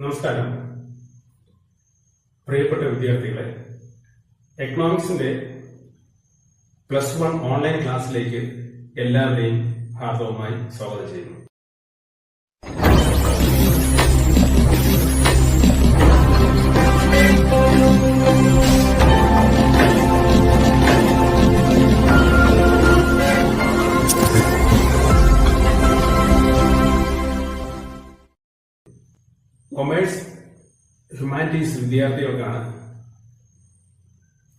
നമസ്കാരം. പ്രിയപ്പെട്ട വിദ്യാർത്ഥികളെ, എക്കണോമിക്സിന്റെ +1 ഓൺലൈൻ ക്ലാസ്സിലേക്ക് എല്ലാവരെയും ഹാർദവമായി സ്വാഗതം ചെയ്യുന്നു. കൊമേഴ്സ് ഹ്യൂമാനിറ്റീസ് വിദ്യാർത്ഥികൾക്കാണ്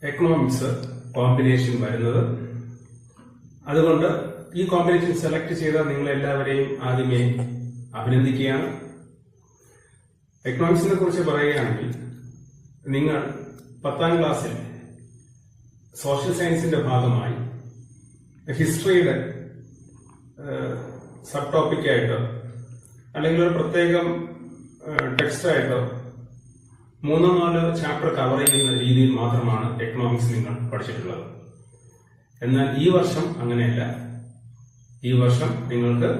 എക്കണോമിക്സ് കോമ്പിനേഷൻ വരുന്നത്. അതുകൊണ്ട് ഈ കോമ്പിനേഷൻ സെലക്ട് ചെയ്ത നിങ്ങളെല്ലാവരെയും ആദ്യമേ അഭിനന്ദിക്കുകയാണ്. എക്കണോമിക്സിനെ കുറിച്ച് പറയുകയാണെങ്കിൽ, നിങ്ങൾ 10ാം ക്ലാസ്സിൽ സോഷ്യൽ സയൻസിന്റെ ഭാഗമായി ഹിസ്റ്ററിയുടെ സബ് ടോപ്പിക്കായിട്ടോ അല്ലെങ്കിൽ ഒരു പ്രത്യേകം ടെക്സ്റ്റായിട്ടോ 3-4 ചാപ്റ്റർ കവർ ചെയ്യുന്ന രീതിയിൽ മാത്രമാണ് എക്കണോമിക്സ് നിങ്ങൾ പഠിച്ചിട്ടുള്ളത്. എന്നാൽ ഈ വർഷം അങ്ങനെയല്ല. ഈ വർഷം നിങ്ങൾക്ക്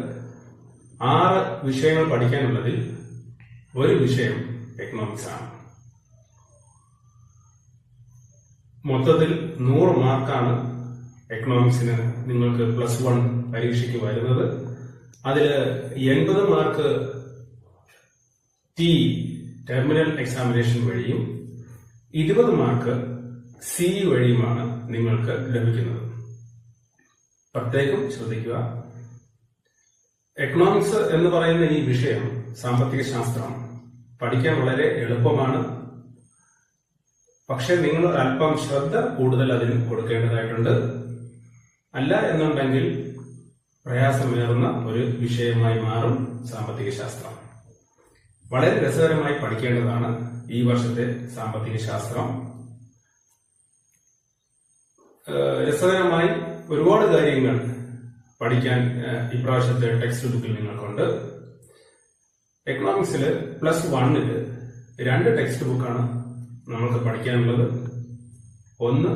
6 വിഷയങ്ങൾ പഠിക്കാനുള്ളതിൽ ഒരു വിഷയം എക്കണോമിക്സ് ആണ്. മൊത്തത്തിൽ 100 മാർക്കാണ് എക്കണോമിക്സിന് നിങ്ങൾക്ക് +1 പരീക്ഷയ്ക്ക് വരുന്നത്. അതിൽ 80 മാർക്ക് ടെർമിനൽ എക്സാമിനേഷൻ വഴിയും 20 മാർക്ക് CE വഴിയുമാണ് നിങ്ങൾക്ക് ലഭിക്കുന്നത്. പ്രത്യേകം ശ്രദ്ധിക്കുക. എക്കണോമിക്സ് എന്ന് പറയുന്ന ഈ വിഷയം, സാമ്പത്തിക ശാസ്ത്രം, പഠിക്കാൻ വളരെ എളുപ്പമാണ്. പക്ഷെ നിങ്ങൾ അല്പം ശ്രദ്ധ കൂടുതൽ അതിന് കൊടുക്കേണ്ടതായിട്ടുണ്ട്. അല്ല എന്നുണ്ടെങ്കിൽ പ്രയാസമേറുന്ന ഒരു വിഷയമായി മാറും സാമ്പത്തിക ശാസ്ത്രം. വളരെ രസകരമായി പഠിക്കേണ്ടതാണ് ഈ വർഷത്തെ സാമ്പത്തിക ശാസ്ത്രം. രസകരമായി ഒരുപാട് കാര്യങ്ങൾ പഠിക്കാൻ ഇപ്രാവശ്യത്തെ ടെക്സ്റ്റ് ബുക്കിൽ നിങ്ങൾക്കുണ്ട്. എക്കണോമിക്സിൽ +1 2 ടെക്സ്റ്റ് ബുക്കാണ് നമ്മൾക്ക് പഠിക്കാനുള്ളത്. ഒന്ന്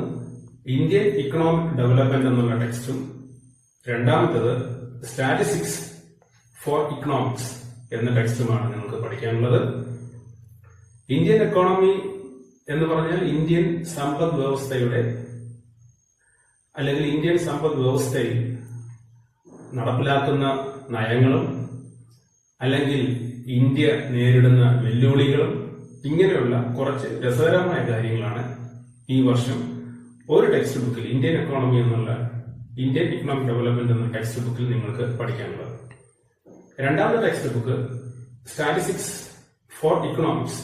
ഇന്ത്യൻ ഇക്കണോമിക് ഡെവലപ്മെന്റ് എന്നുള്ള ടെക്സ്റ്റും, രണ്ടാമത്തേത് സ്റ്റാറ്റിസ്റ്റിക്സ് ഫോർ ഇക്കണോമിക്സ് എന്ന ടെക്സ്റ്റുമാണ് നിങ്ങൾക്ക് പഠിക്കാനുള്ളത്. ഇന്ത്യൻ എക്കോണമി എന്ന് പറഞ്ഞാൽ ഇന്ത്യൻ സമ്പദ് വ്യവസ്ഥയുടെ അല്ലെങ്കിൽ ഇന്ത്യൻ സമ്പദ് വ്യവസ്ഥയിൽ നടപ്പിലാക്കുന്ന നയങ്ങളും അല്ലെങ്കിൽ ഇന്ത്യ നേരിടുന്ന വെല്ലുവിളികളും, ഇങ്ങനെയുള്ള കുറച്ച് രസകരമായ കാര്യങ്ങളാണ് ഈ വർഷം ഒരു ടെക്സ്റ്റ് ബുക്കിൽ ഇന്ത്യൻ എക്കോണമി എന്നുള്ള ഇന്ത്യൻ ഇക്കണോമിക് ഡെവലപ്മെന്റ് എന്ന ടെക്സ്റ്റ് ബുക്കിൽ നിങ്ങൾക്ക് പഠിക്കാനുള്ളത്. രണ്ടാമത്തെ text book statistics for economics,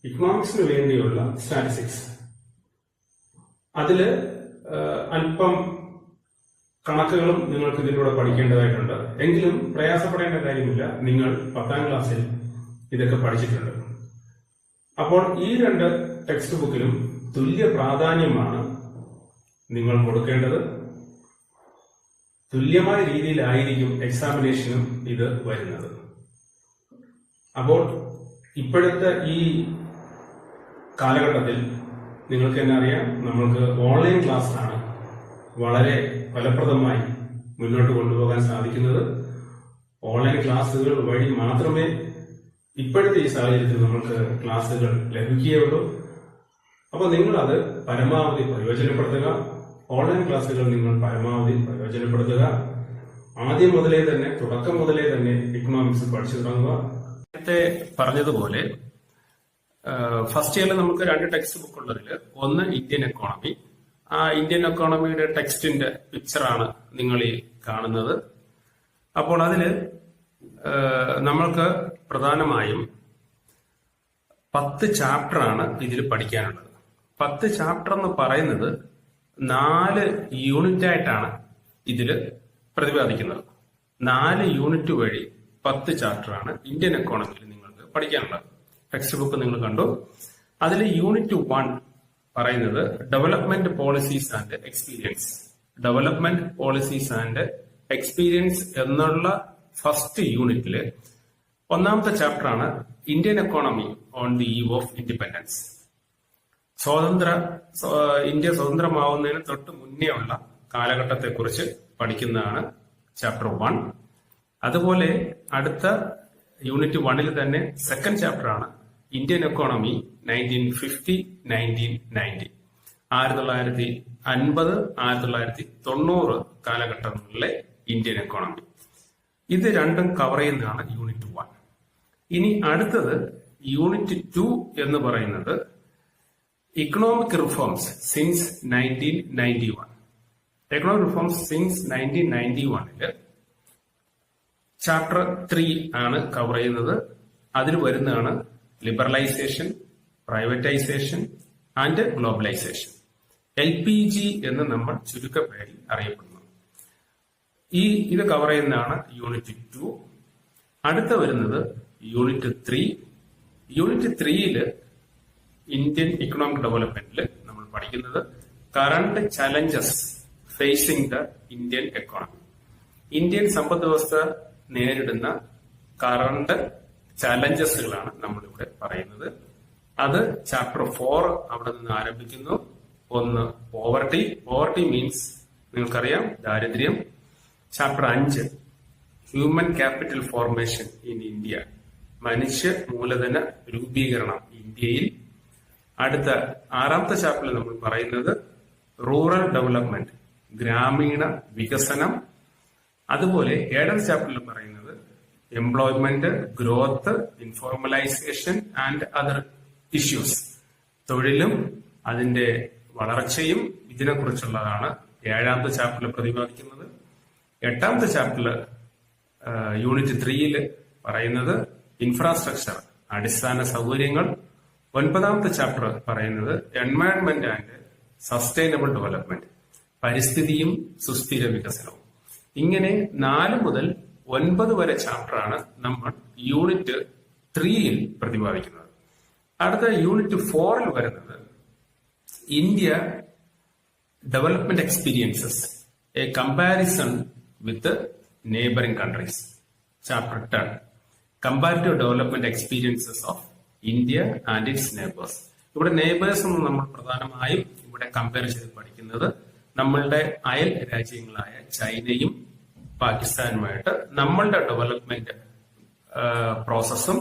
ഇക്കണോമിക്സിന് വേണ്ടിയുള്ള സ്റ്റാറ്റിസ്റ്റിക്സ്. അതില് അല്പം കണക്കുകളും നിങ്ങൾക്ക് ഇതിലൂടെ പഠിക്കേണ്ടതായിട്ടുണ്ട്. എങ്കിലും പ്രയാസപ്പെടേണ്ട കാര്യമില്ല, നിങ്ങൾ 10ാം ക്ലാസ്സിൽ ഇതൊക്കെ പഠിച്ചിട്ടുണ്ട്. അപ്പോൾ ഈ 2 ടെക്സ്റ്റ് ബുക്കിലും തുല്യ പ്രാധാന്യമാണ് നിങ്ങൾ കൊടുക്കേണ്ടത്. തുല്യമായ രീതിയിലായിരിക്കും എക്സാമിനേഷനും ഇത് വരുന്നത്. അപ്പോൾ ഇപ്പോഴത്തെ ഈ കാലഘട്ടത്തിൽ നിങ്ങൾക്ക് തന്നെ അറിയാം, നമ്മൾക്ക് ഓൺലൈൻ ക്ലാസ്സാണ് വളരെ ഫലപ്രദമായി മുന്നോട്ട് കൊണ്ടുപോകാൻ സാധിക്കുന്നത്. ഓൺലൈൻ ക്ലാസ്സുകൾ വഴി മാത്രമേ ഇപ്പോഴത്തെ ഈ സാഹചര്യത്തിൽ നമുക്ക് ക്ലാസ്സുകൾ ലഭിക്കുകയുള്ളൂ. അപ്പോൾ നിങ്ങളത് പരമാവധി പ്രയോജനപ്പെടുത്തുക. ഓൺലൈൻ ക്ലാസ്സുകൾ നിങ്ങൾ പരമാവധി പ്രയോജനപ്പെടുത്തുക. ആദ്യം മുതലേ തന്നെ, തുടക്കം മുതലേ തന്നെ ഇക്കണോമിക്സ് പഠിച്ചു തുടങ്ങുക. നേരത്തെ പറഞ്ഞതുപോലെ ഫസ്റ്റ് ഇയറിൽ നമുക്ക് 2 ടെക്സ്റ്റ് ബുക്ക് ഉള്ളതിൽ ഒന്ന് ഇന്ത്യൻ എക്കോണമി. ആ ഇന്ത്യൻ എക്കോണമിയുടെ ടെക്സ്റ്റിന്റെ പിക്ചറാണ് നിങ്ങൾ ഈ കാണുന്നത്. അപ്പോൾ അതില് നമ്മൾക്ക് പ്രധാനമായും 10 ചാപ്റ്ററാണ് ഇതിൽ പഠിക്കാനുള്ളത്. 10 ചാപ്റ്റർ എന്ന് പറയുന്നത് 4 യൂണിറ്റായിട്ടാണ് ഇതില് പ്രതിപാദിക്കുന്നത്. 4 യൂണിറ്റ് വഴി 10 ചാപ്റ്ററാണ് ഇന്ത്യൻ എക്കോണമിയിൽ നിങ്ങൾക്ക് പഠിക്കാനുള്ളത്. ടെക്സ്റ്റ് ബുക്ക് നിങ്ങൾ കണ്ടു. അതിൽ യൂണിറ്റ് 1 പറയുന്നത് development policies and experience. Development policies and experience എന്നുള്ള ഫസ്റ്റ് യൂണിറ്റില് 1ാമത്തെ ചാപ്റ്ററാണ് Indian economy on the eve of independence. India സ്വതന്ത്രമാവുന്നതിന് തൊട്ട് മുന്നേ ഉള്ള കാലഘട്ടത്തെക്കുറിച്ച് പഠിക്കുന്നതാണ് ചാപ്റ്റർ 1. അതുപോലെ അടുത്ത യൂണിറ്റ് 1 തന്നെ സെക്കൻഡ് ചാപ്റ്റർ ആണ് ഇന്ത്യൻ എക്കോണമി 1950-1990, 1950-1990 കാലഘട്ടങ്ങളിലെ ഇന്ത്യൻ എക്കോണമി. ഇത് രണ്ടും കവർ ചെയ്യുന്നതാണ് യൂണിറ്റ് 1. ഇനി അടുത്തത് യൂണിറ്റ് 2 എന്ന് പറയുന്നത് economic reforms since 1991. Economic reforms since 1991 chapter 3 ആണ് കവർ ചെയ്യുന്നത്. അതിൽ വരുന്നതാണ് liberalisation, privatisation and globalisation, LPG എന്ന് നമ്മൾ ചുരുക്കപ്പേരിൽ അറിയപ്പെടുന്നു. ഇത് കവർ ചെയ്യുന്നതാണ് യൂണിറ്റ് 2. അടുത്ത വരുന്നത് യൂണിറ്റ് 3. യൂണിറ്റ് 3 ഇന്ത്യൻ ഇക്കണോമിക് ഡെവലപ്മെന്റിൽ നമ്മൾ പഠിക്കുന്നത് current challenges facing the Indian economy. Indian സമ്പദ് വ്യവസ്ഥ നേരിടുന്ന കറണ്ട് ചലഞ്ചസുകളാണ് നമ്മളിവിടെ പറയുന്നത്. അത് ചാപ്റ്റർ 4 അവിടെ നിന്ന് ആരംഭിക്കുന്നു. ഒന്ന് പോവർട്ടി മീൻസ് നിങ്ങൾക്കറിയാം ദാരിദ്ര്യം. Chapter 5 human capital formation in India, മനുഷ്യ മൂലധന രൂപീകരണം ഇന്ത്യയിൽ. അടുത്ത 6ാമത്തെ ചാപ്റ്ററിൽ നമ്മൾ പറയുന്നത് റൂറൽ ഡെവലപ്മെന്റ്, ഗ്രാമീണ വികസനം. അതുപോലെ 7ാം ചാപ്റ്ററിൽ പറയുന്നത് employment, growth, informalisation and other issues, തൊഴിലും അതിന്റെ വളർച്ചയും ഇതിനെക്കുറിച്ചുള്ളതാണ് 7ാമത്തെ ചാപ്റ്ററിൽ പ്രതിപാദിക്കുന്നത്. 8ാമത്തെ ചാപ്റ്ററിൽ യൂണിറ്റ് 3 പറയുന്നത് ഇൻഫ്രാസ്ട്രക്ചർ, അടിസ്ഥാന സൗകര്യങ്ങൾ. 9ാമത്തെ ചാപ്റ്റർ പറയുന്നത് എൻവയൺമെന്റ് ആൻഡ് സസ്റ്റൈനബിൾ ഡെവലപ്മെന്റ്, പരിസ്ഥിതിയും സുസ്ഥിര വികസനവും. ഇങ്ങനെ 4 മുതൽ 9 വരെ ചാപ്റ്ററാണ് നമ്മൾ യൂണിറ്റ് 3 പ്രതിപാദിക്കുന്നത്. അടുത്ത യൂണിറ്റ് 4 വരുന്നത് India development experiences, A comparison with neighbouring countries. Chapter 10 comparative development experiences of India and it's neighbours. ഇവിടെ നെയ്ബേഴ്സ് എന്ന് നമ്മൾ പ്രധാനമായും ഇവിടെ കമ്പയർ ചെയ്ത് പഠിക്കുന്നത് നമ്മളുടെ അയൽ രാജ്യങ്ങളായ ചൈനയും പാകിസ്ഥാനുമായിട്ട് നമ്മളുടെ ഡെവലപ്മെന്റ് പ്രോസസ്സും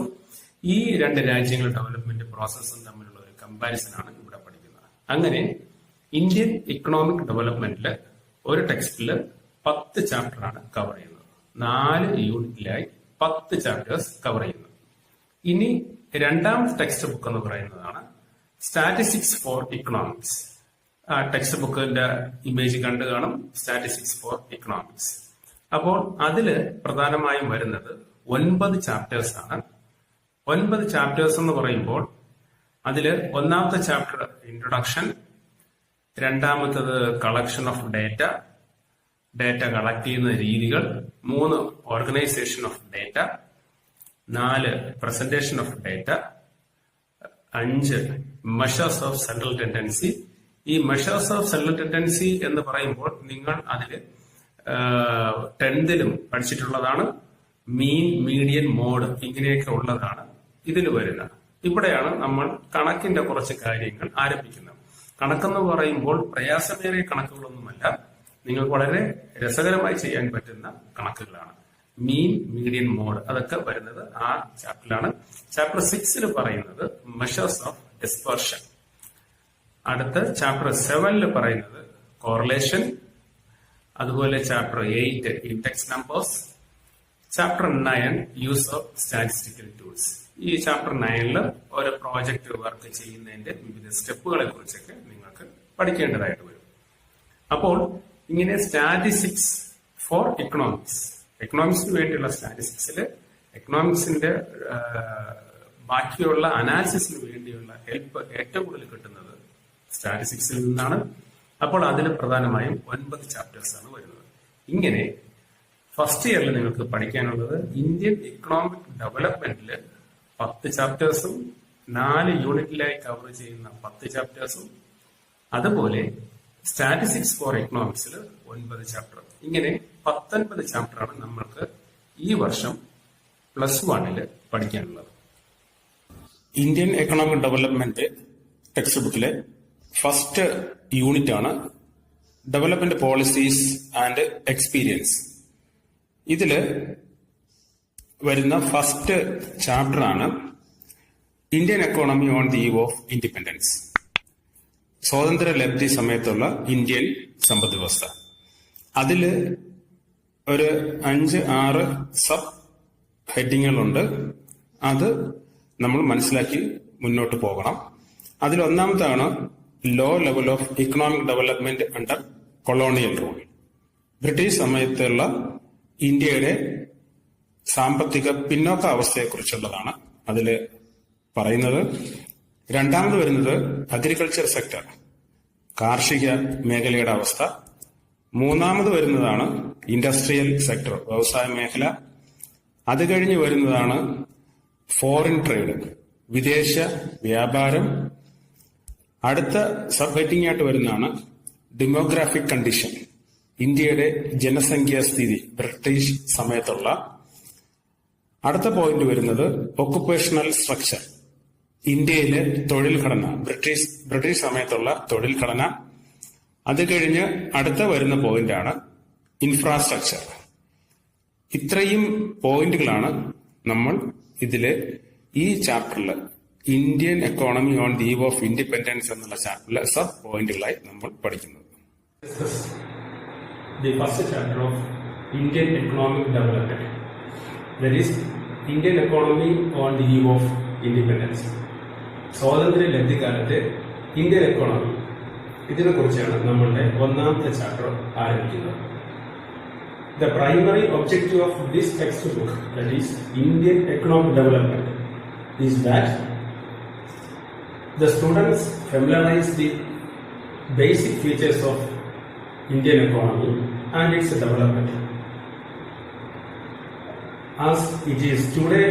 ഈ 2 രാജ്യങ്ങളുടെ ഡെവലപ്മെന്റ് പ്രോസസ്സും തമ്മിലുള്ള ഒരു കമ്പാരിസൺ ആണ് ഇവിടെ പഠിക്കുന്നത്. അങ്ങനെ ഇന്ത്യൻ ഇക്കണോമിക് ഡെവലപ്മെന്റില് ഒരു ടെക്സ്റ്റില് 10 ചാപ്റ്ററാണ് കവർ ചെയ്യുന്നത്. 4 യൂണിറ്റിലായി 10 ചാപ്റ്റേഴ്സ് കവർ ചെയ്യുന്നു. ഇനി 2ാമത്തെ ടെക്സ്റ്റ് ബുക്ക് എന്ന് പറയുന്നതാണ് സ്റ്റാറ്റിസ്റ്റിക്സ് ഫോർ ഇക്കണോമിക്സ്. ആ ടെക്സ്റ്റ് ബുക്കിന്റെ ഇമേജ് കണ്ടു കാണും, സ്റ്റാറ്റിസ്റ്റിക്സ് ഫോർ ഇക്കണോമിക്സ്. അപ്പോൾ അതില് പ്രധാനമായും വരുന്നത് 9 ചാപ്റ്റേഴ്സ് ആണ്. 9 ചാപ്റ്റേഴ്സ് എന്ന് പറയുമ്പോൾ അതില് 1ാമത്തെ ചാപ്റ്റർ ഇൻട്രൊഡക്ഷൻ, 2ാമത്തത് കളക്ഷൻ ഓഫ് ഡേറ്റ കളക്ട് ചെയ്യുന്ന രീതികൾ, 3 organisation of data, 4 presentation of data, 5 measures of central tendency. ഈ മെഷേഴ്സ് ഓഫ് സെൻട്രൽ ടെൻഡൻസി എന്ന് പറയുമ്പോൾ നിങ്ങൾ അതിൽ 10th പഠിച്ചിട്ടുള്ളതാണ്. മീൻ, മീഡിയൻ, മോഡ് ഇങ്ങനെയൊക്കെ ഉള്ളതാണ് ഇതിൽ വരുന്നത്. ഇവിടെയാണ് നമ്മൾ കണക്കിന്റെ കുറച്ച് കാര്യങ്ങൾ ആരംഭിക്കുന്നത്. കണക്കെന്ന് പറയുമ്പോൾ പ്രയാസമേറിയ കണക്കുകളൊന്നുമല്ല, നിങ്ങൾക്ക് വളരെ രസകരമായി ചെയ്യാൻ പറ്റുന്ന കണക്കുകളാണ്. മീൻ, മീഡിയൻ, മോഡ് അതൊക്കെ വരുന്നത് ആ ചാപ്റ്ററിലാണ്. ചാപ്റ്റർ 6 പറയുന്നത് മെഷേഴ്സ് ഓഫ് ഡിസ്പെർഷൻ. അടുത്ത ചാപ്റ്റർ 7 പറയുന്നത് കോറിലേഷൻ. അതുപോലെ chapter 8 index numbers. Chapter 9 use of statistical tools. ഈ ചാപ്റ്റർ 9 ഒരു പ്രോജക്റ്റ് വർക്ക് ചെയ്യുന്നതിന്റെ വിവിധ സ്റ്റെപ്പുകളെ കുറിച്ചൊക്കെ നിങ്ങൾക്ക് പഠിക്കേണ്ടതായിട്ട് വരും. അപ്പോൾ ഇങ്ങനെ സ്റ്റാറ്റിസ്റ്റിക്സ് ഫോർ എക്കണോമിക്സിന് വേണ്ടിയുള്ള സ്റ്റാറ്റിസ്റ്റിക്സില് എക്കണോമിക്സിന്റെ ബാക്കിയുള്ള അനാലിസിസിന് വേണ്ടിയുള്ള ഹെൽപ്പ് ഏറ്റവും കൂടുതൽ കിട്ടുന്നത് സ്റ്റാറ്റിസ്റ്റിക്സിൽ നിന്നാണ്. അപ്പോൾ അതിൽ പ്രധാനമായും 9 ചാപ്റ്റേഴ്സ് ആണ് വരുന്നത്. ഇങ്ങനെ ഫസ്റ്റ് ഇയറിൽ നിങ്ങൾക്ക് പഠിക്കാനുള്ളത് ഇന്ത്യൻ ഇക്കണോമിക് ഡെവലപ്മെന്റില് 10 ചാപ്റ്റേഴ്സും 4 യൂണിറ്റിലായി കവർ ചെയ്യുന്ന 10 ചാപ്റ്റേഴ്സും, അതുപോലെ സ്റ്റാറ്റിസ്റ്റിക്സ് ഫോർ എക്കണോമിക്സിൽ 9 ചാപ്റ്റർ. ഇങ്ങനെ 19 ചാപ്റ്ററാണ് നമ്മൾക്ക് ഈ വർഷം +1 പഠിക്കാനുള്ളത്. ഇന്ത്യൻ എക്കണോമിക് ഡെവലപ്മെന്റ് ടെക്സ്റ്റ് ബുക്കിലെ ഫസ്റ്റ് യൂണിറ്റ് ആണ് ഡെവലപ്മെന്റ് പോളിസീസ് ആൻഡ് എക്സ്പീരിയൻസ്. ഇതില് വരുന്ന ഫസ്റ്റ് ചാപ്റ്റർ ആണ് Indian economy on the eve of independence. സ്വാതന്ത്ര്യ ലബ്ധി സമയത്തുള്ള ഇന്ത്യൻ സമ്പദ് വ്യവസ്ഥ. അതില് ഒരു 5-6 സബ് ഹെഡിങ്ങുകളുണ്ട്. അത് നമ്മൾ മനസ്സിലാക്കി മുന്നോട്ട് പോകണം. അതിൽ ഒന്നാമതാണ് low level of economic development under colonial rule. British സമയത്തുള്ള ഇന്ത്യയുടെ സാമ്പത്തിക പിന്നോക്ക അവസ്ഥയെക്കുറിച്ചുള്ളതാണ് അതിൽ പറയുന്നത്. രണ്ടാമത് വരുന്നത് അഗ്രികൾച്ചർ സെക്ടർ, കാർഷിക മേഖലയുടെ അവസ്ഥ. മൂന്നാമത് വരുന്നതാണ് ഇൻഡസ്ട്രിയൽ സെക്ടർ, വ്യവസായ മേഖല. അത് കഴിഞ്ഞ് വരുന്നതാണ് ഫോറിൻ ട്രേഡ്, വിദേശ വ്യാപാരം. അടുത്ത സബ് ഹെഡിംഗ് ആയിട്ട് വരുന്നതാണ് ഡെമോഗ്രാഫിക് കണ്ടീഷൻ, ഇന്ത്യയുടെ ജനസംഖ്യാ സ്ഥിതി ബ്രിട്ടീഷ് സമയത്തുള്ള. അടുത്ത പോയിന്റ് വരുന്നത് ഒക്കുപേഷണൽ സ്ട്രക്ചർ, ഇന്ത്യയിലെ തൊഴിൽ ഘടന, ബ്രിട്ടീഷ് സമയത്തുള്ള തൊഴിൽ ഘടന. അത് കഴിഞ്ഞ് അടുത്ത വരുന്ന പോയിന്റാണ് ഇൻഫ്രാസ്ട്രക്ചർ. ഇത്രയും പോയിന്റുകളാണ് നമ്മൾ ഇതില് ഈ ചാപ്റ്ററിൽ Indian economy on the eve of independence എന്നുള്ള ചാപ്റ്ററിലെ സബ് പോയിന്റുകളായി നമ്മൾ പഠിക്കുന്നത്. The first chapter of Indian economic development, that is Indian economy on the eve of independence. സ്വാതന്ത്ര്യ ലബ്ധിക്കാലത്തെ ഇന്ത്യൻ എക്കോണമി, ഇതിനെ കുറിച്ചാണ് നമ്മളുടെ ഒന്നാമത്തെ ചാപ്റ്റർ ആരംഭിക്കുന്നത്. The primary objective of this textbook, that is Indian economic development, is that the students familiarize the basic features of Indian economy and its development as it is today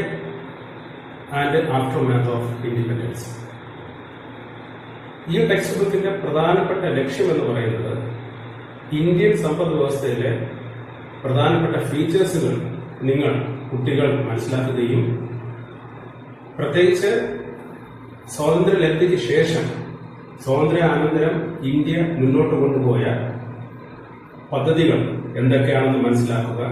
and aftermath of independence. ഈ text ബുക്കിന്റെ പ്രധാനപ്പെട്ട ലക്ഷ്യം എന്ന് പറയുന്നത് Indian സമ്പദ് വ്യവസ്ഥയിലെ പ്രധാനപ്പെട്ട ഫീച്ചേഴ്സുകൾ കുട്ടികൾ മനസ്സിലാക്കുകയും പ്രത്യേകിച്ച് സ്വാതന്ത്ര്യ ലബ്ധിക്ക് ശേഷം സ്വാതന്ത്ര്യാനന്തരം ഇന്ത്യ മുന്നോട്ട് കൊണ്ടുപോയ പദ്ധതികൾ എന്തൊക്കെയാണെന്ന് മനസ്സിലാക്കുക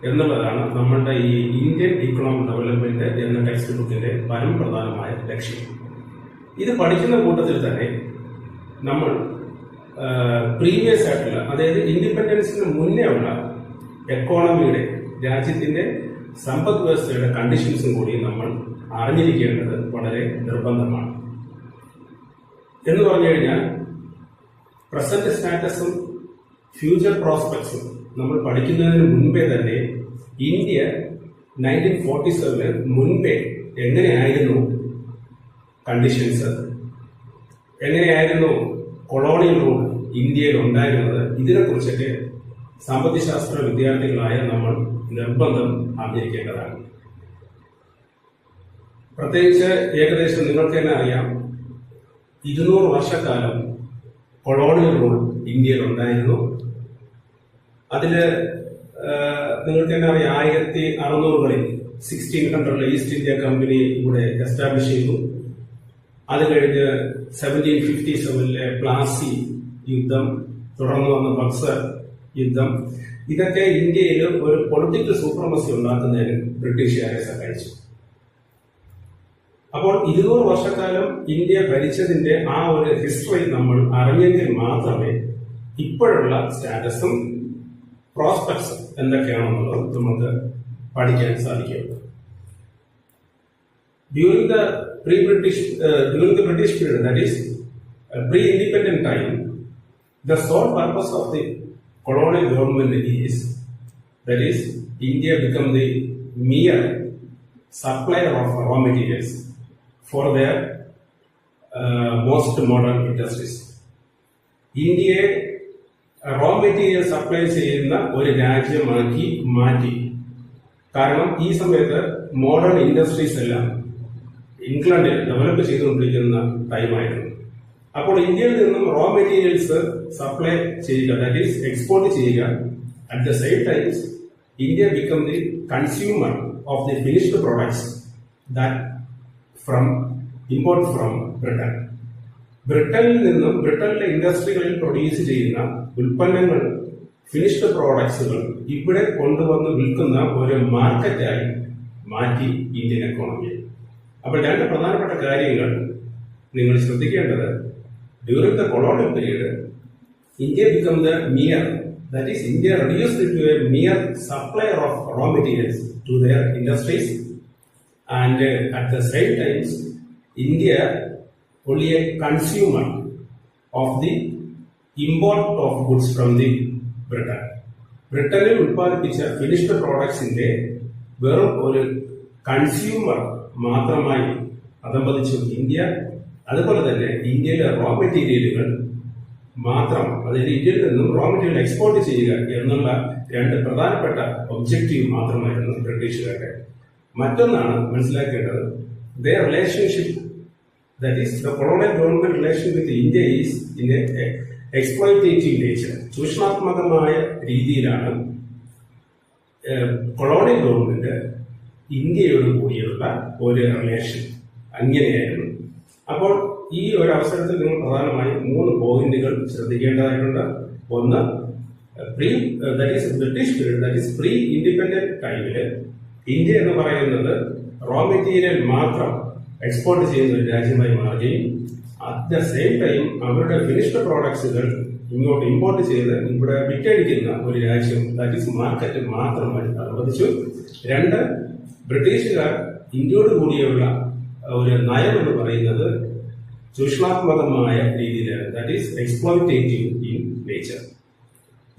എന്നുള്ളതാണ് നമ്മളുടെ ഈ ഇന്ത്യൻ ഇക്കണോമിക് ഡെവലപ്മെന്റ് എന്ന ടെക്സ്റ്റ് ബുക്കിന്റെ പരമപ്രധാനമായ ലക്ഷ്യം. ഇത് പഠിക്കുന്ന കൂട്ടത്തിൽ തന്നെ നമ്മൾ പ്രീവിയസ് ആയിട്ടുള്ള, അതായത് ഇൻഡിപെൻഡൻസിന് മുന്നേ ഉള്ള എക്കോണമിയുടെ, രാജ്യത്തിന്റെ സമ്പദ് വ്യവസ്ഥയുടെ കണ്ടീഷൻസും കൂടി നമ്മൾ അറിഞ്ഞിരിക്കേണ്ടത് വളരെ നിർബന്ധമാണ്. എന്ന് പറഞ്ഞു കഴിഞ്ഞാൽ പ്രസന്റ് സ്റ്റാറ്റസും ഫ്യൂച്ചർ പ്രോസ്പെക്ട്സും നമ്മൾ പഠിക്കുന്നതിന് മുൻപേ തന്നെ ഇന്ത്യ 1947 മുൻപേ എങ്ങനെയായിരുന്നു കണ്ടീഷൻസ്, എങ്ങനെയായിരുന്നു കൊളോണിയൽ റൂൾ ഇന്ത്യയിൽ ഉണ്ടായിരുന്നത്, ഇതിനെക്കുറിച്ചൊക്കെ സാമ്പത്തികശാസ്ത്ര വിദ്യാർത്ഥികളായ നമ്മൾ നിർബന്ധം അറിഞ്ഞിരിക്കേണ്ടതാണ്. പ്രത്യേകിച്ച് ഏകദേശം നിങ്ങൾക്ക് തന്നെ അറിയാം, 200 വർഷക്കാലം കൊളോണിയൽ റൂൾ ഇന്ത്യയിൽ ഉണ്ടായിരുന്നു. അതില് നിങ്ങൾക്ക് തന്നെ അറിയാം, 1600-കളിൽ 1600 ഈസ്റ്റ് ഇന്ത്യ കമ്പനി ഇവിടെ എസ്റ്റാബ്ലിഷ് ചെയ്തു. അത് കഴിഞ്ഞ് 1757 പ്ലാസി യുദ്ധം, തുടർന്ന് വന്ന ബക്സർ യുദ്ധം, ഇതൊക്കെ ഇന്ത്യയിൽ ഒരു പൊളിറ്റിക്കൽ സൂപ്രമസി ഉണ്ടാക്കുന്നതിന് ബ്രിട്ടീഷുകാരെ സഹായിച്ചു. അപ്പോൾ 200 വർഷക്കാലം ഇന്ത്യ ഭരിച്ചതിന്റെ ആ ഒരു ഹിസ്റ്ററി നമ്മൾ അറിഞ്ഞെങ്കിൽ മാത്രമേ ഇപ്പോഴുള്ള സ്റ്റാറ്റസും പ്രോസ്പെക്ട്സും എന്തൊക്കെയാണെന്നുള്ളത് നമുക്ക് പഠിക്കാൻ സാധിക്കുകയുള്ളൂ. During the British period, that is pre-independent time, the sole purpose of the colonial government is, that is, India become the mere supplier of raw materials for their most modern industries. ഇന്ത്യയെ raw material supply ചെയ്യുന്ന ഒരു രാജ്യമാക്കി മാറ്റി. കാരണം ഈ സമയത്ത് modern industries എല്ലാം ഇംഗ്ലണ്ടിൽ develop ചെയ്തുകൊണ്ടിരിക്കുന്ന ടൈമായിരുന്നു. അപ്പോൾ ഇന്ത്യയിൽ നിന്നും റോ മെറ്റീരിയൽസ് സപ്ലൈ ചെയ്യുക, ദാറ്റ് ഈസ് എക്സ്പോർട്ട് ചെയ്യുക. At the same times India become the consumer of the finished products that import from Britain. ബ്രിട്ടനിൽ നിന്നും ബ്രിട്ടനിലെ ഇൻഡസ്ട്രികളിൽ പ്രൊഡ്യൂസ് ചെയ്യുന്ന ഉൽപ്പന്നങ്ങൾ, ഫിനിഷ്ഡ് പ്രോഡക്ട്സുകൾ ഇവിടെ കൊണ്ടുവന്ന് വിൽക്കുന്ന ഒരു മാർക്കറ്റായി മാറ്റി ഇന്ത്യൻ എക്കോണമിയെ. അപ്പോൾ രണ്ട് പ്രധാനപ്പെട്ട കാര്യങ്ങൾ നിങ്ങൾ ശ്രദ്ധിക്കേണ്ടത്, during the colonial period India became the mere, that is, India reduced to a mere supplier of raw materials to their industries, and at the same time, India only a consumer of the import of goods from the Britain. ബ്രിട്ടനിൽ ഉൽപ്പാദിപ്പിച്ച finished പ്രോഡക്ട്സിന്റെ വെറും ഒരു consumer മാത്രമായി അധംപതിച്ചു India. അതുപോലെ തന്നെ ഇന്ത്യയിലെ raw മെറ്റീരിയലുകൾ മാത്രം, അതായത് ഇന്ത്യയിൽ നിന്നും റോ മെറ്റീരിയൽ എക്സ്പോർട്ട് ചെയ്യുക എന്നുള്ള രണ്ട് പ്രധാനപ്പെട്ട ഒബ്ജക്റ്റീവ് മാത്രമായിരുന്നു ബ്രിട്ടീഷുകാരുടെ. മറ്റൊന്നാണ് മനസ്സിലാക്കേണ്ടത്, their relationship, that is the colonial government relation with India is in a exploitative nature. ചൂഷണാത്മകമായ രീതിയിലാണ് കൊളോണിയൽ ഗവൺമെന്റ് ഇന്ത്യയോട് കൂടിയുള്ള ഒരു റിലേഷൻ അങ്ങനെയായിരുന്നു. അപ്പോൾ ഈ ഒരു അവസരത്തിൽ നിങ്ങൾ പ്രധാനമായും 3 പോയിന്റുകൾ ശ്രദ്ധിക്കേണ്ടതായിട്ടുണ്ട്. ഒന്ന്, British period, that is pre independent ടൈമില് ഇന്ത്യ എന്ന് പറയുന്നത് റോ മെറ്റീരിയൽ മാത്രം എക്സ്പോർട്ട് ചെയ്യുന്ന ഒരു രാജ്യമായി മാറുകയും അറ്റ് ദ സെയിം ടൈം അവരുടെ ഫിനിഷ്ഡ് പ്രോഡക്ട്സുകൾ ഇങ്ങോട്ട് ഇമ്പോർട്ട് ചെയ്ത് ഇവിടെ വിറ്റഴിക്കുന്ന ഒരു രാജ്യം, ദാറ്റ് ഈസ് മാർക്കറ്റ് മാത്രമായി അനുവദിച്ചു. 2, ബ്രിട്ടീഷുകാർ ഇന്ത്യയോട് കൂടിയുള്ള ഒരു നയം എന്ന് പറയുന്നത് ചൂഷണാത്മകമായ രീതിയിലാണ്, that is exploitative in nature.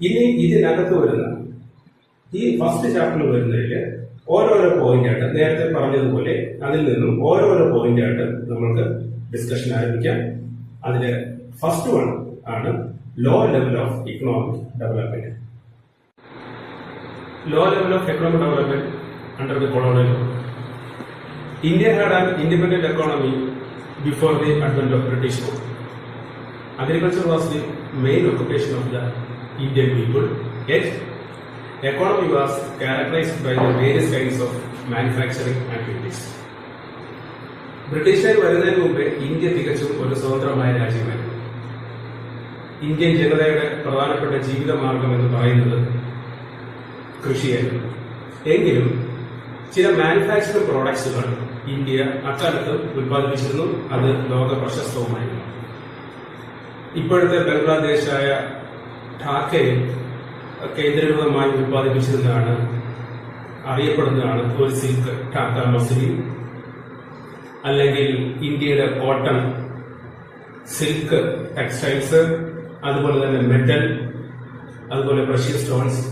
ഇനി ഇതിനകത്ത് വരുന്ന ഈ ഫസ്റ്റ് ചാപ്റ്ററിൽ വരുന്നതിൽ ഓരോരോ പോയിന്റായിട്ട് നേരത്തെ പറഞ്ഞതുപോലെ അതിൽ നിന്നും ഓരോരോ പോയിന്റായിട്ട് നമ്മൾക്ക് ഡിസ്കഷൻ ആരംഭിക്കാം. അതില് ഫസ്റ്റ് വൺ ആണ് low level of economic development. Low level of economic development under the colonial. India had an independent economy before the advent of British rule. Agriculture was the main occupation of the Indian people, yet economy was characterized by the various kinds of manufacturing activities. ബ്രിട്ടീഷുകാർ വരുന്നതിന് മുമ്പേ India തികച്ചും ഒരു സ്വതന്ത്രമായ രാജ്യമായിരുന്നു. Indian ജനതയുടെ പ്രധാനപ്പെട്ട ജീവിത മാർഗം എന്ന് പറയുന്നത് കൃഷിയായിരുന്നു. എങ്കിലും ചില മാനുഫാക്ചറിംഗ് പ്രോഡക്ട്സുകൾ ഇന്ത്യ അക്കാലത്ത് ഉൽപ്പാദിപ്പിച്ചിരുന്നു. അത് ലോക പ്രശസ്തവുമായിരുന്നു. ഇപ്പോഴത്തെ ബംഗ്ലാദേശായ ഢാക്കയിൽ കേന്ദ്രീകൃതമായി ഉൽപ്പാദിപ്പിച്ചിരുന്നതാണ്, അറിയപ്പെടുന്നതാണ് ഒരു സിൽക്ക്, ഢാക്ക മസ്ലിൻ, അല്ലെങ്കിൽ ഇന്ത്യയുടെ കോട്ടൺ, സിൽക്ക് ടെക്സ്റ്റൈൽസ്, അതുപോലെ തന്നെ മെറ്റൽ, അതുപോലെ പ്രഷ്യസ് സ്റ്റോൺസ്.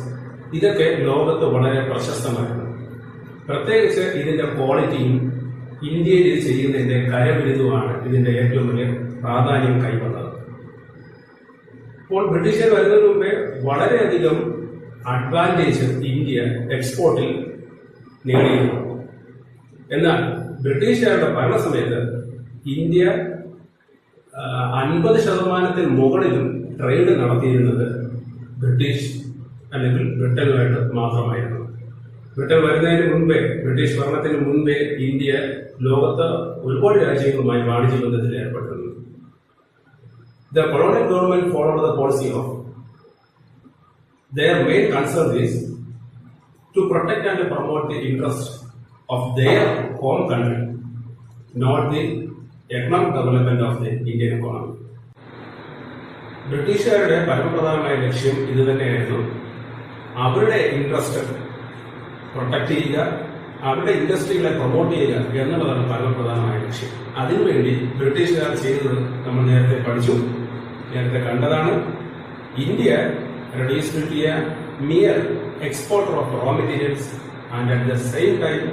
ഇതൊക്കെ ലോകത്ത് വളരെ പ്രശസ്തമായിരുന്നു. പ്രത്യേകിച്ച് ഇതിന്റെ ക്വാളിറ്റിയും ഇന്ത്യയിൽ ഇത് ചെയ്യുന്നതിന്റെ കരവിരുതുമാണ് ഇതിന്റെ ഏറ്റവും വലിയ പ്രാധാന്യം കൈവന്നത്. ഇപ്പോൾ ബ്രിട്ടീഷുകാർ വരുന്നതിന് മുമ്പേ വളരെയധികം അഡ്വാൻറ്റേജ് ഇന്ത്യ എക്സ്പോർട്ടിൽ നേടിയിരുന്നു. എന്നാൽ ബ്രിട്ടീഷുകാരുടെ ഭരണസമയത്ത് ഇന്ത്യ 50% മുകളിലും ട്രേഡ് നടത്തിയിരുന്നത് ബ്രിട്ടീഷ് അല്ലെങ്കിൽ ബ്രിട്ടനുമായിട്ട് മാത്രമായിരുന്നു. ബ്രിട്ടൻ വരുന്നതിന് മുൻപേ, ബ്രിട്ടീഷ് ഭരണത്തിന് മുൻപേ ഇന്ത്യ ലോകത്ത് ഒരുപാട് രാജ്യങ്ങളുമായി വാണിജ്യ ബന്ധത്തിൽ ഏർപ്പെട്ടിരുന്നു. The colonial government followed the policy of their main concern is to protect and promote the interest of their home country, not the economic development of the Indian economy. ബ്രിട്ടീഷുകാരുടെ പരമപ്രധാനമായ ലക്ഷ്യം ഇത് തന്നെയായിരുന്നു. അവരുടെ ഇൻട്രസ്റ്റ് പ്രൊട്ടക്ട് ചെയ്യുക, അവരുടെ ഇൻഡസ്ട്രികളെ promote ചെയ്യുക എന്നുള്ളതാണ് പരമപ്രധാനമായ ലക്ഷ്യം. അതിനുവേണ്ടി ബ്രിട്ടീഷുകാർ ചെയ്തത് നമ്മൾ നേരത്തെ പഠിച്ചു, നേരത്തെ കണ്ടതാണ്. India reduced to a mere exporter of raw materials, and at the same time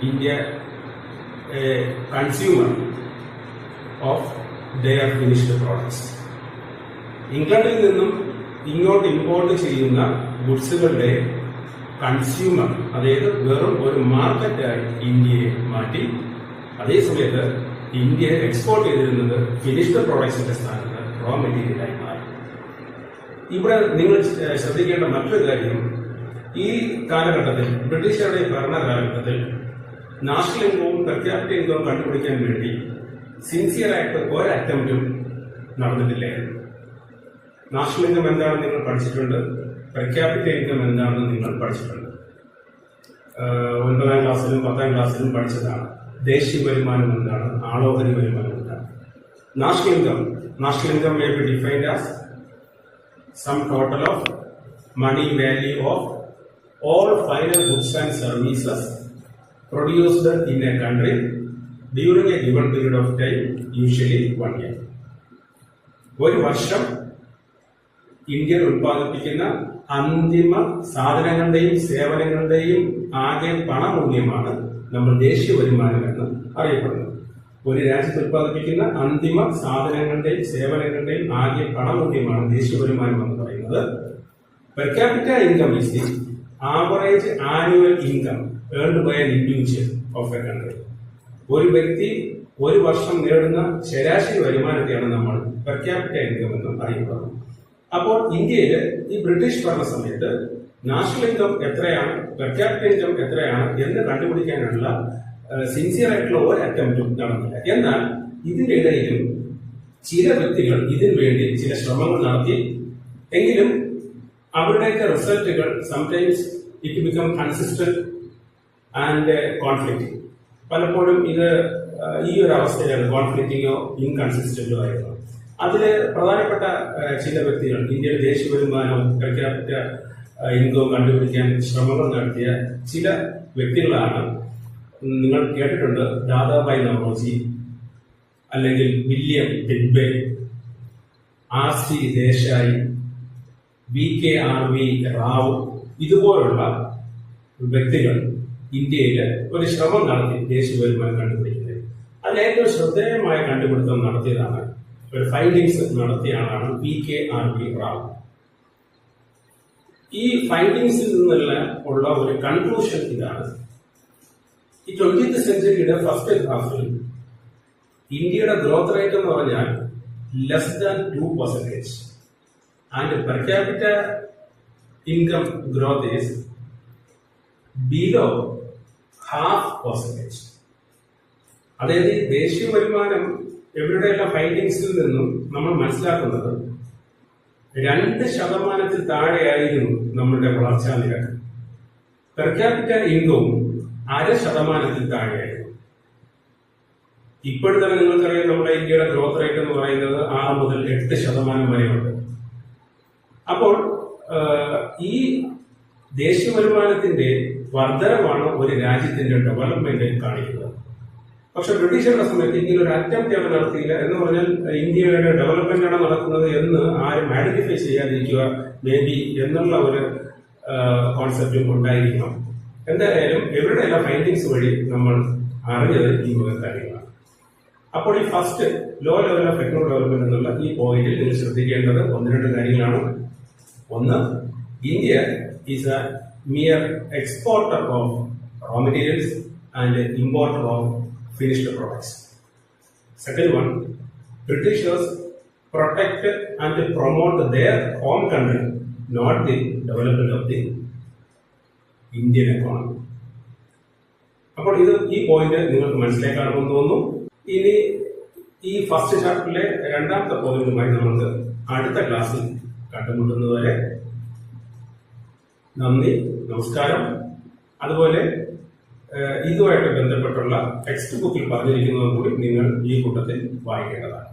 India a consumer of their finished products. ഇംഗ്ലണ്ടിൽ നിന്നും ഇങ്ങോട്ട് ഇമ്പോർട്ട് ചെയ്യുന്ന ഗുഡ്സുകളുടെ കൺസ്യൂമർ, അതായത് വെറും ഒരു മാർക്കറ്റായി ഇന്ത്യയെ മാറ്റി. അതേസമയത്ത് ഇന്ത്യ എക്സ്പോർട്ട് ചെയ്തിരുന്നത് ഫിനിഷ്ഡ് പ്രോഡക്ട്സിന്റെ സ്ഥാനത്ത് റോ മെറ്റീരിയലായി മാറി. ഇവിടെ നിങ്ങൾ ശ്രദ്ധിക്കേണ്ട മറ്റൊരു കാര്യം, ഈ കാലഘട്ടത്തിൽ ബ്രിട്ടീഷുകാരുടെ ഭരണ കാലഘട്ടത്തിൽ നാഷണൽ ഇൻകവും പെർ ക്യാപിറ്റൽ ഇൻകവും കണ്ടുപിടിക്കാൻ വേണ്ടി സിൻസിയറായിട്ട് ഒരു അറ്റംപ്റ്റും നടന്നിട്ടില്ലായിരുന്നു. നാഷണൽ ഇൻകം എന്താണെന്ന് നിങ്ങൾ പഠിച്ചിട്ടുണ്ട്, പെർ ക്യാപിറ്റൽ ഇൻകം എന്താണെന്ന് നിങ്ങൾ പഠിച്ചിട്ടുണ്ട്. 9ാം ക്ലാസ്സിലും 10ാം ക്ലാസ്സിലും പഠിച്ചതാണ്. ദേശീയ വരുമാനം എന്താണ്, ആളോഹരി വരുമാനം എന്താണ്. National income may be defined as some total of money value of all final goods and services produced in a country during a given period of time, usually 1 year. ഒരു വർഷം ഇന്ത്യയിൽ ഉത്പാദിപ്പിക്കുന്ന അന്തിമ സാധനങ്ങളുടെയും സേവനങ്ങളുടെയും ആകെ പണമൂല്യമാണ് നമ്മൾ ദേശീയ വരുമാനം എന്ന് അറിയപ്പെടുന്നത്. ഒരു രാജ്യത്ത് ഉത്പാദിപ്പിക്കുന്ന അന്തിമ സാധനങ്ങളുടെയും സേവനങ്ങളുടെയും ആകെ പണമൂല്യമാണ് ദേശീയ വരുമാനം എന്ന് പറയുന്നത്. Per capita income is the average annual income earned by an individual of a country. ഒരു വ്യക്തി ഒരു വർഷം നേടുന്ന ശരാശരി വരുമാനത്തെയാണ് നമ്മൾ പെർ ക്യാപിറ്റ ഇൻകം എന്ന് അറിയപ്പെടുന്നത്. അപ്പോൾ ഇന്ത്യയിൽ ഈ ബ്രിട്ടീഷ് ഭരണ സമയത്ത് നാഷണൽ ഇൻകം എത്രയാണ്, പെർ ക്യാപിറ്റ ഇൻകം എത്രയാണ് എന്ന് കണ്ടുപിടിക്കാനുള്ള സിൻസിയർ ആയിട്ടുള്ള ഒരു അറ്റംപ്റ്റും നടന്നില്ല. എന്നാൽ ഇതിന്റെ ഇടയിലും ചില വ്യക്തികൾ ഇതിനു വേണ്ടി ചില ശ്രമങ്ങൾ നടത്തി. എങ്കിലും അവരുടെയൊക്കെ റിസൾട്ടുകൾ sometimes it become consistent and conflicting. പലപ്പോഴും ഇത് ഈ ഒരു അവസ്ഥയിലാണ് കോൺഫ്ലിക്റ്റിങ്ങോ ഇൻകൺസിസ്റ്റന്റോ ആയിരുന്നു. അതില് പ്രധാനപ്പെട്ട ചില വ്യക്തികൾ ഇന്ത്യയുടെ ദേശീയ വരുമാനവും പെർ ക്യാപിറ്റ ഇൻകവും കണ്ടുപിടിക്കാൻ ശ്രമങ്ങൾ നടത്തിയ ചില വ്യക്തികളാണ്. നിങ്ങൾ കേട്ടിട്ടുണ്ട് ദാദാഭായ് നവറോജി, അല്ലെങ്കിൽ William ഡിഡ്ബെ, R.C. Desai, V.K.R.V. Rao. ഇതുപോലുള്ള വ്യക്തികൾ ഇന്ത്യയിൽ ഒരു ശ്രമം നടത്തി ദേശീയ വരുമാനം കണ്ടുപിടിക്കുന്നത്. അതിൽ ഏറ്റവും ശ്രദ്ധേയമായ കണ്ടുപിടുത്തം നടത്തിയതാണ്, ഒരു ഫൈൻഡിങ്സ് നടത്തിയ ആളാണ് V.K.R.V. റാവു. ഈ ഫൈൻഡിങ്സിൽ നിന്നുള്ള ഉള്ള ഒരു കൺക്ലൂഷൻ ഇതാണ്: ഈ 20th സെഞ്ചുറിയുടെ ഫസ്റ്റ് ഹാഫിൽ ഇന്ത്യയുടെ ഗ്രോത്ത് റേറ്റ് എന്ന് പറഞ്ഞാൽ less than 2%, and per capita income growth is below 0.5%. അതായത് ദേശീയ വരുമാനം എവിടെയുള്ള ഫൈൻഡിങ്സിൽ നിന്നും നമ്മൾ മനസ്സിലാക്കുന്നത് 2% താഴെയായിരുന്നു നമ്മളുടെ വളർച്ചാ നിരക്ക്. പെർ ക്യാപിറ്റ ഇൻകവും 0.5% താഴെയായിരുന്നു. ഇപ്പോഴും തന്നെ നിങ്ങൾക്കറിയാം നമ്മുടെ ഇന്ത്യയുടെ ഗ്രോത്ത് റേറ്റ് എന്ന് പറയുന്നത് 6 മുതൽ 8% വരെയുണ്ട്. അപ്പോൾ ഈ ദേശീയ വരുമാനത്തിന്റെ വർധനമാണ് ഒരു രാജ്യത്തിന്റെ ഡെവലപ്മെന്റ് കാണിക്കുന്നത്. പക്ഷെ ബ്രിട്ടീഷുകാരുടെ സമയത്ത് ഇങ്ങനെ ഒരു അറ്റംപ്റ്റ് അവർ നടത്തിയില്ല. എന്ന് പറഞ്ഞാൽ ഇന്ത്യയുടെ ഡെവലപ്മെന്റ് ആണ് നടക്കുന്നത് എന്ന് ആരും ഐഡന്റിഫൈ ചെയ്യാതിരിക്കുക മേ ബി എന്നുള്ള ഒരു കോൺസെപ്റ്റും ഉണ്ടായിരിക്കണം. എന്തായാലും എവിടെയുള്ള ഫൈൻഡിങ്സ് വഴി നമ്മൾ അറിഞ്ഞത് ഈ വക കാര്യങ്ങളാണ്. അപ്പോൾ ഈ first low level of economic development എന്നുള്ള ഈ പോയിന്റിൽ നിങ്ങൾ ശ്രദ്ധിക്കേണ്ടത് 1-2 കാര്യങ്ങളാണ്. ഒന്ന്, India is a mere exporter of raw materials and importer of finished products. Second one, Britishers protect and promote their home country, not the development of the Indian economy. അപ്പോൾ ഇത് ഈ പോയിന്റ് നിങ്ങൾക്ക് മനസ്സിലാക്കാമെന്ന് തോന്നുന്നു. ഇനി ഈ ഫസ്റ്റ് ചാപ്റ്ററിലെ 2ാമത്തെ പോയിന്റുമായി നമുക്ക് അടുത്ത ക്ലാസ്സിൽ കണ്ടുമുട്ടുന്നതുവരെ നന്ദി, നമസ്കാരം. അതുപോലെ ഇതുമായിട്ട് ബന്ധപ്പെട്ടുള്ള ടെക്സ്റ്റ് ബുക്കിൽ പറഞ്ഞിരിക്കുന്നത് കൂടി നിങ്ങൾ ഈ കൂട്ടത്തിൽ വായിക്കേണ്ടതാണ്.